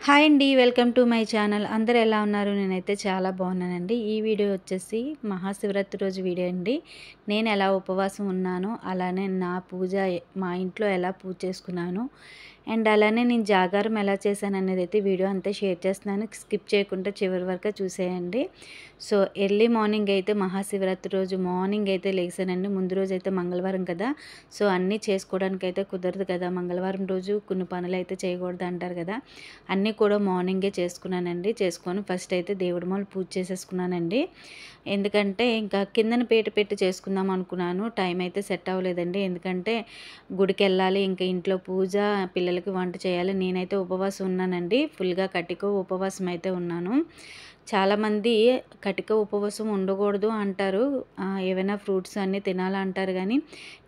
Hi అండి. Welcome to my channel. అందరూ ఎలా ఉన్నారు? నేనైతే చాలా బాగున్నానండి. ఈ వీడియో వచ్చేసి మహాశివరాత్రి రోజు వీడియో అండి. నేను ఎలా ఉపవాసం ఉన్నానో, అలానే నా పూజ మా ఇంట్లో ఎలా పూజ చేసుకున్నాను అండ్ అలానే నేను జాగారం ఎలా చేశాననేది అయితే వీడియో అంతా షేర్ చేస్తున్నాను. స్కిప్ చేయకుండా చివరి వరకు చూసేయండి. సో ఎర్లీ మార్నింగ్ అయితే మహాశివరాత్రి రోజు మార్నింగ్ అయితే లేసానండి. ముందు రోజు అయితే మంగళవారం కదా, సో అన్నీ చేసుకోవడానికి అయితే కుదరదు కదా. మంగళవారం రోజు కొన్ని పనులు అయితే చేయకూడదు అంటారు కదా. అన్నీ కూడా మార్నింగే చేసుకున్నానండి. చేసుకొని ఫస్ట్ అయితే దేవుడి మూల పూజ చేసేసుకున్నానండి. ఎందుకంటే ఇంకా కిందన పీట పెట్టి చేసుకుందాం అనుకున్నాను. టైం అయితే సెట్ అవ్వలేదండి. ఎందుకంటే గుడికి వెళ్ళాలి, ఇంకా ఇంట్లో పూజ, పిల్లలకి వంట చేయాలి. నేనైతే ఉపవాసం ఉన్నానండి. ఫుల్గా కటిక ఉపవాసం అయితే ఉన్నాను. చాలామంది కటిక ఉపవాసం ఉండకూడదు అంటారు. ఏవైనా ఫ్రూట్స్ అన్నీ తినాలంటారు కానీ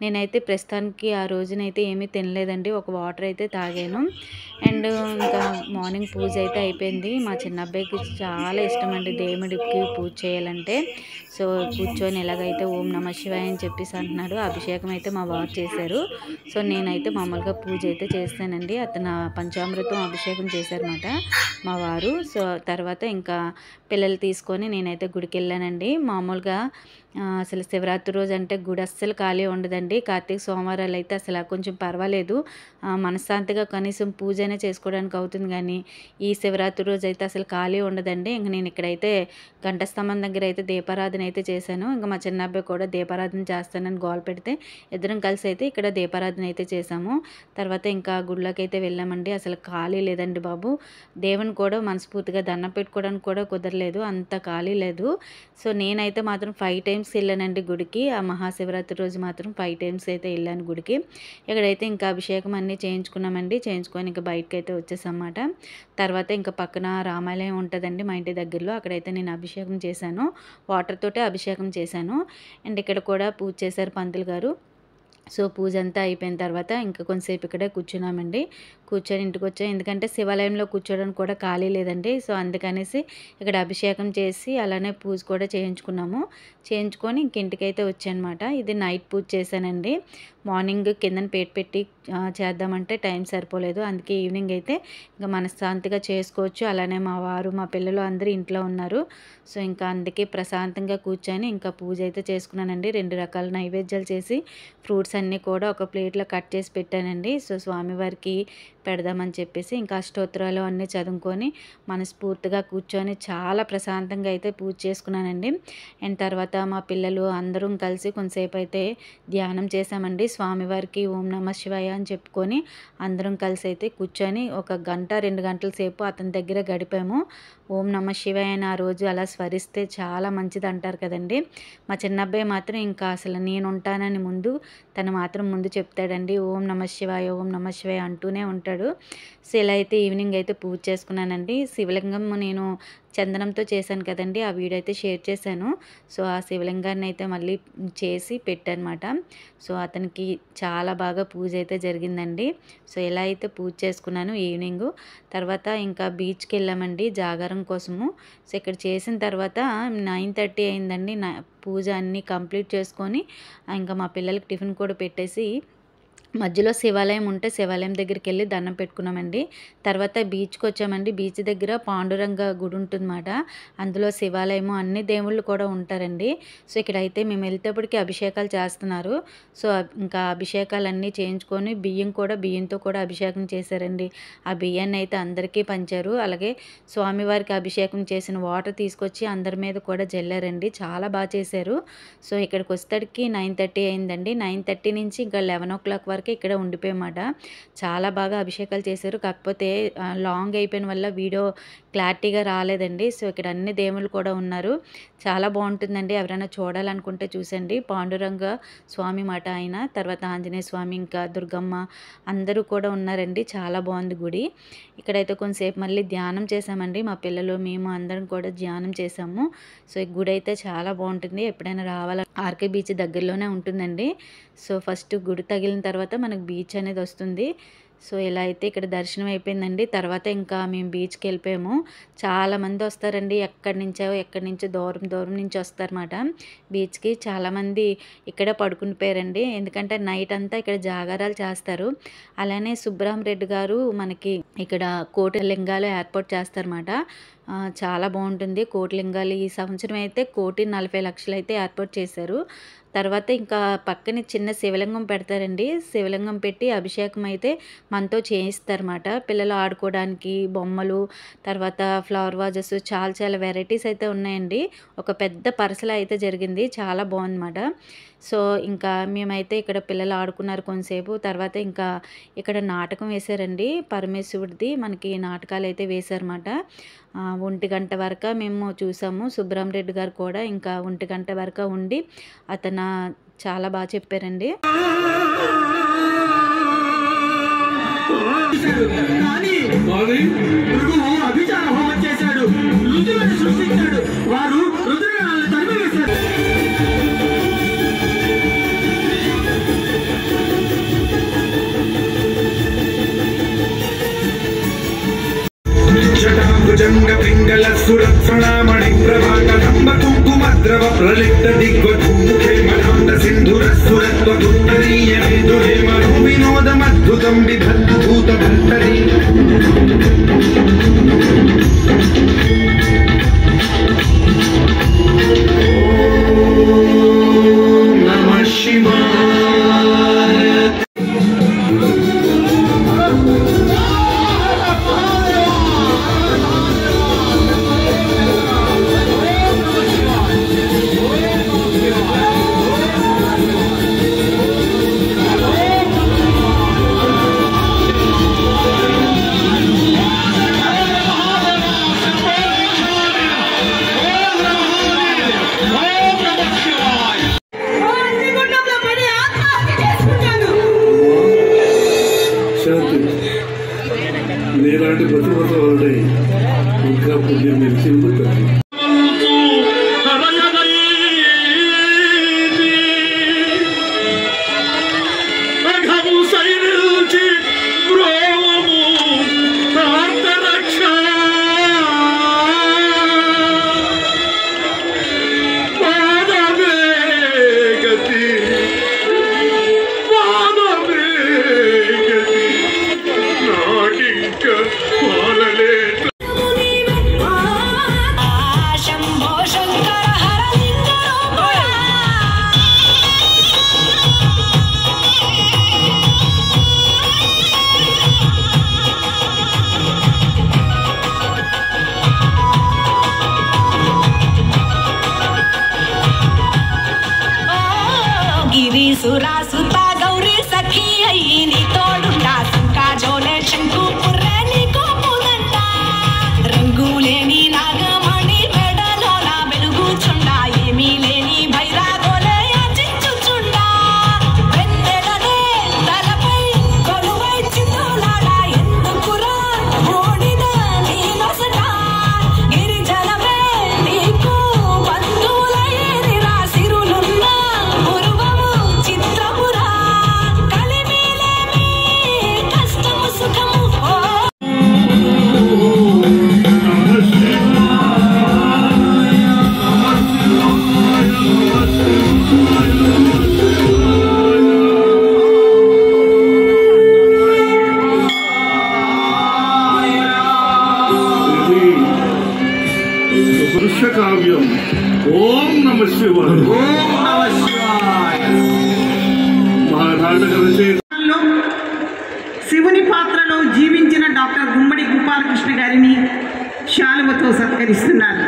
నేనైతే ప్రస్తుతానికి ఆ రోజునైతే ఏమీ తినలేదండి. ఒక వాటర్ అయితే తాగాను. అండ్ ఇంకా మార్నింగ్ పూజ అయితే అయిపోయింది. మా చిన్న అబ్బాయికి చాలా ఇష్టం అండి దేవుడికి పూజ చేయాలంటే. సో కూర్చొని ఎలాగైతే ఓం నమ శివాయ అని చెప్పేసి అంటున్నాడు. అభిషేకం అయితే మా వారు చేశారు. సో నేనైతే మామూలుగా పూజ అయితే చేస్తానండి. అతను పంచామృతం అభిషేకం చేశారన్నమాట మా వారు. సో తర్వాత ఇంకా పిల్లలు తీసుకొని నేనైతే గుడికి వెళ్ళానండి. మామూలుగా అసలు శివరాత్రి రోజు అంటే గుడి అస్సలు ఖాళీ ఉండదండి. కార్తీక సోమవారాలు అయితే అసలు కొంచెం పర్వాలేదు, మనశ్శాంతిగా కనీసం పూజ అయినా చేసుకోవడానికి అవుతుంది. కానీ ఈ శివరాత్రి రోజు అయితే అసలు ఖాళీ ఉండదండి. ఇంక నేను ఇక్కడైతే గంట స్తంభం దగ్గర అయితే దీపారాధన అయితే చేశాను. ఇంకా మా చిన్న అబ్బాయి కూడా దీపారాధన చేస్తానని గోల పెడితే ఇద్దరం కలిసి అయితే ఇక్కడ దీపారాధన అయితే చేశాము. తర్వాత ఇంకా గుడిలోకి అయితే వెళ్ళామండి. అసలు ఖాళీ లేదండి బాబు. దేవుని కూడా మనస్ఫూర్తిగా దండం పెట్టుకోవడానికి కూడా కుదరలేదు, అంత ఖాళీ లేదు. సో నేనైతే మాత్రం 5 టైమ్స్ వెళ్ళానండి గుడికి. ఆ మహాశివరాత్రి రోజు మాత్రం 5 టైమ్స్ అయితే వెళ్ళాను గుడికి. ఇక్కడైతే ఇంకా అభిషేకం అన్నీ చేయించుకున్నామండి. చేయించుకొని ఇంకా బయటకు అయితే వచ్చేసామన్నమాట. తర్వాత ఇంకా పక్కన రామాలయం ఉంటుందండి మా ఇంటి దగ్గరలో, అక్కడైతే నేను అభిషేకం చేశాను. వాటర్ తోటే అభిషేకం చేశాను. అండ్ ఇక్కడ కూడా పూజ చేశారు పంతులు గారు. సో పూజ అంతా అయిపోయిన తర్వాత ఇంకా కొంతసేపు ఇక్కడే కూర్చున్నామండి. కూర్చొని ఇంటికి వచ్చాం. ఎందుకంటే శివాలయంలో కూర్చోడానికి కూడా ఖాళీ లేదండి. సో అందుకనేసి ఇక్కడ అభిషేకం చేసి అలానే పూజ కూడా చేయించుకున్నాము. చేయించుకొని ఇంక ఇంటికైతే వచ్చానమాట. ఇది నైట్ పూజ చేశానండి. మార్నింగ్ కిందన పేట పెట్టి చేద్దామంటే టైం సరిపోలేదు. అందుకే ఈవినింగ్ అయితే ఇంకా మనశ్శాంతిగా చేసుకోవచ్చు. అలానే మా వారు, మా పిల్లలు అందరూ ఇంట్లో ఉన్నారు. సో ఇంకా అందుకే ప్రశాంతంగా కూర్చొని ఇంకా పూజ అయితే చేసుకున్నానండి. 2 రకాల నైవేద్యాలు చేసి ఫ్రూట్స్ అన్నీ కూడా ఒక ప్లేట్లో కట్ చేసి పెట్టానండి. సో స్వామివారికి పెడదామని చెప్పేసి ఇంకా అష్టోత్తరాలు అన్నీ చదువుకొని మనస్ఫూర్తిగా కూర్చొని చాలా ప్రశాంతంగా అయితే పూజ చేసుకున్నానండి. అండ్ తర్వాత మా పిల్లలు అందరం కలిసి కొంతసేపు అయితే ధ్యానం చేశామండి. స్వామివారికి ఓం నమ శివాయ అని చెప్పుకొని అందరం కలిసి అయితే కూర్చొని ఒక గంట 2 గంటల సేపు అతని దగ్గర గడిపాము. ఓం నమ శివాయ అని ఆ రోజు అలా స్మరిస్తే చాలా మంచిది అంటారు కదండి. మా చిన్నబ్బాయి మాత్రం ఇంకా అసలు నేను ఉంటానని ముందు తను మాత్రం ముందు చెప్తాడండి. ఓం నమ శివాయ, ఓం నమ శివాయ అంటూనే ఉంటాడు. సో ఇలా అయితే ఈవినింగ్ అయితే పూజ చేసుకున్నానండి. శివలింగం నేను చందనంతో చేశాను కదండి, ఆ వీడియో అయితే షేర్ చేశాను. సో ఆ శివలింగాన్ని అయితే మళ్ళీ చేసి పెట్టానమాట. సో అతనికి చాలా బాగా పూజ అయితే జరిగిందండి. సో ఇలా అయితే పూజ చేసుకున్నాను ఈవినింగు. తర్వాత ఇంకా బీచ్కి వెళ్ళామండి జాగారం కోసము. సో ఇక్కడ చేసిన తర్వాత 9:30 అయిందండి. పూజ అన్నీ కంప్లీట్ చేసుకొని ఇంకా మా పిల్లలకి టిఫిన్ కూడా పెట్టేసి మధ్యలో శివాలయం ఉంటే శివాలయం దగ్గరికి వెళ్ళి దండం పెట్టుకున్నామండి. తర్వాత బీచ్కి వచ్చామండి. బీచ్ దగ్గర పాండురంగ గుడి ఉంటుందన్నమాట. అందులో శివాలయము అన్ని దేవుళ్ళు కూడా ఉంటారండి. సో ఇక్కడైతే మేము వెళ్తేప్పటికి అభిషేకాలు చేస్తున్నారు. సో ఇంకా అభిషేకాలన్నీ చేయించుకొని బియ్యంతో కూడా అభిషేకం చేశారండి. ఆ బియ్యాన్ని అయితే అందరికీ పంచారు. అలాగే స్వామివారికి అభిషేకం చేసిన వాటర్ తీసుకొచ్చి అందరి మీద కూడా జల్లారండి. చాలా బాగా చేశారు. సో ఇక్కడికి వచ్చేసరికి 9:30 అయిందండి. 9:30 నుంచి ఇంకా 11 వరకు ఇక్కడ ఉండిపోయామాట. చాలా బాగా అభిషేకాలు చేశారు. కాకపోతే లాంగ్ అయిపోయిన వల్ల వీడియో క్లారిటీగా రాలేదండి. సో ఇక్కడ అన్ని దేవుళ్ళు కూడా ఉన్నారు. చాలా బాగుంటుందండి. ఎవరైనా చూడాలనుకుంటే చూసండి. పాండురంగ స్వామి మాట ఆయన. తర్వాత ఆంజనేయ స్వామి, ఇంకా దుర్గమ్మ అందరూ కూడా ఉన్నారండి. చాలా బాగుంది గుడి. ఇక్కడైతే కొంతసేపు మళ్ళీ ధ్యానం చేశామండి. మా పిల్లలు మేము అందరం కూడా ధ్యానం చేశాము. సో ఈ గుడి అయితే చాలా బాగుంటుంది. ఎప్పుడైనా రావాల. ఆర్కే బీచ్ దగ్గరలోనే ఉంటుందండి. సో ఫస్ట్ గుడి తగిలిన తర్వాత మనకు బీచ్ అనేది వస్తుంది. సో ఇలా అయితే ఇక్కడ దర్శనం అయిపోయిందండి. తర్వాత ఇంకా మేము బీచ్కి వెళ్ళిపోయాము. చాలామంది వస్తారండి, ఎక్కడి నుంచో దూరం దూరం నుంచి వస్తారన్నమాట బీచ్కి. చాలామంది ఇక్కడే పడుకునిపోయారండి, ఎందుకంటే నైట్ అంతా ఇక్కడ జాగారాలు చేస్తారు. అలానే సుబ్బరామరెడ్డి గారు మనకి ఇక్కడ కోటి లింగాలు ఏర్పాటు చేస్తారన్నమాట. చాలా బాగుంటుంది కోటిలింగాలు. ఈ సంవత్సరం అయితే 1,40,00,000 అయితే ఏర్పాటు చేశారు. తర్వాత ఇంకా పక్కనే చిన్న శివలింగం పెడతారండి. శివలింగం పెట్టి అభిషేకం అయితే మనతో చేయిస్తారన్నమాట. పిల్లలు ఆడుకోవడానికి బొమ్మలు, తర్వాత ఫ్లవర్ వాజెస్, చాలా వెరైటీస్ అయితే ఉన్నాయండి. ఒక పెద్ద పరసల అయితే జరిగింది, చాలా బాగుందన్నమాట. సో ఇంకా మేమైతే ఇక్కడ పిల్లలు ఆడుకున్నారు కొంతసేపు. తర్వాత ఇంకా ఇక్కడ నాటకం వేశారండి, పరమేశ్వరుడిది మనకి నాటకాలు అయితే వేశారన్నమాట. 1 గంట వరకు మేము చూసాము. సుబ్బరామరెడ్డి గారు కూడా ఇంకా 1 గంట వరకు ఉండి అతను చాలా బాగా చెప్పారండి. జంగ పింగళ సురక్షణామణి ప్రభాత నంబ కుంకుమద్రవ ప్రలిప్త దిగ్వధూముఖే మనాంద సింధుర సురత్వ దుత్తరీయ విదుహే మనో వినోదమద్భుతం విభద్దు భూత భర్తరీ ఓం నమః శివాయ. నేలాంటి ప్రతిభత వాళ్ళని ఇంకా పుణ్యం నిలిచిపోతారు. सुरा सुता गौरी सखी अय्यनी तोडुंडा संका जोले शंकु पुर्रेनी कोपुदंटा रंगुलेनी नागमणि मेडलोला वेलुगुचुंडा ఏమీ లేని భైరాగోలే యాచించుచుండా వెన్నెలనే తలపై కొలువై చిత్తులాడా ఎందుకురా ఓడిద నీ నొసట గిరిజనమే నీకు బంధువులైరి రాసిరులున్న పూర్వము చిత్రపురా కలిమిలేమి కష్టము సుఖము పురుష కావ్యం. ఓం నమ శివాయ. ఓం నమః శివాయ. మహానాటక రచయిత శివుని పాత్రలో జీవించిన డాక్టర్ గుమ్మడి గోపాలకృష్ణ గారిని శాలువతో సత్కరిస్తున్నారు.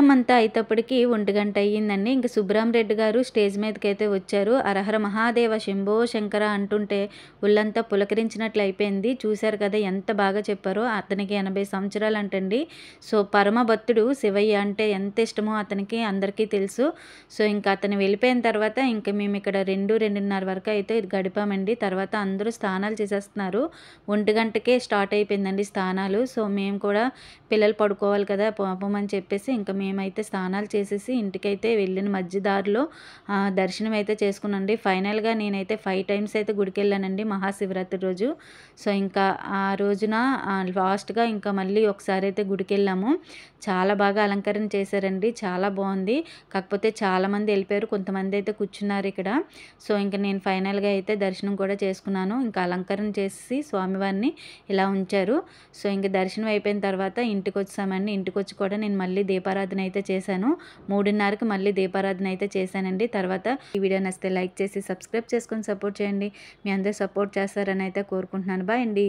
ప్రోగ్రామ్ అంతా అయ్యేటప్పటికి 1 గంట అయ్యిందండి. ఇంక సుబ్బరామరెడ్డి గారు స్టేజ్ మీదకైతే వచ్చారు. హరహర మహాదేవ శంభో శంకర అంటుంటే ఒళ్ళంతా పులకరించినట్లు అయిపోయింది. చూశారు కదా ఎంత బాగా చెప్పారో. అతనికి 80 సంవత్సరాలు అంటండి. సో పరమ భక్తుడు శివయ్య అంటే ఎంత ఇష్టమో అతనికి అందరికీ తెలుసు. సో ఇంకా అతను వెళ్ళిపోయిన తర్వాత ఇంక మేము ఇక్కడ 2-2:30 వరకు అయితే గడిపామండి. తర్వాత అందరూ స్నానాలు చేసేస్తున్నారు. 1 గంటకే స్టార్ట్ అయిపోయిందండి స్నానాలు. సో మేము కూడా పిల్లలు పడుకోవాలి కదా పాపం అని చెప్పేసి ఇంకా మేమైతే స్నానాలు చేసేసి ఇంటికైతే వెళ్ళిన మధ్య దారిలో దర్శనం అయితే చేసుకున్నాండి. ఫైనల్గా నేనైతే 5 టైమ్స్ అయితే గుడికి వెళ్ళానండి మహాశివరాత్రి రోజు. సో ఇంకా ఆ రోజున లాస్ట్గా ఇంకా మళ్ళీ ఒకసారి అయితే గుడికి వెళ్ళాము. చాలా బాగా అలంకరణ చేశారండి. చాలా బాగుంది. కాకపోతే చాలామంది వెళ్ళిపోయారు, కొంతమంది అయితే కూర్చున్నారు ఇక్కడ. సో ఇంకా నేను ఫైనల్గా అయితే దర్శనం కూడా చేసుకున్నాను. ఇంకా అలంకరణ చేసి స్వామివారిని ఇలా ఉంచారు. సో ఇంక దర్శనం అయిపోయిన తర్వాత ఇంటికి వచ్చామండి. ఇంటికి వచ్చి కూడా నేను మళ్ళీ దీపారాధన అయితే చేశాను. 3:30కి మళ్ళీ దీపారాధన అయితే చేశానండి. తర్వాత ఈ వీడియో నచ్చితే లైక్ చేసి సబ్స్క్రైబ్ చేసుకొని సపోర్ట్ చేయండి. మీ అందరూ సపోర్ట్ చేస్తారని అయితే కోరుకుంటున్నాను. బాయ్ అండి.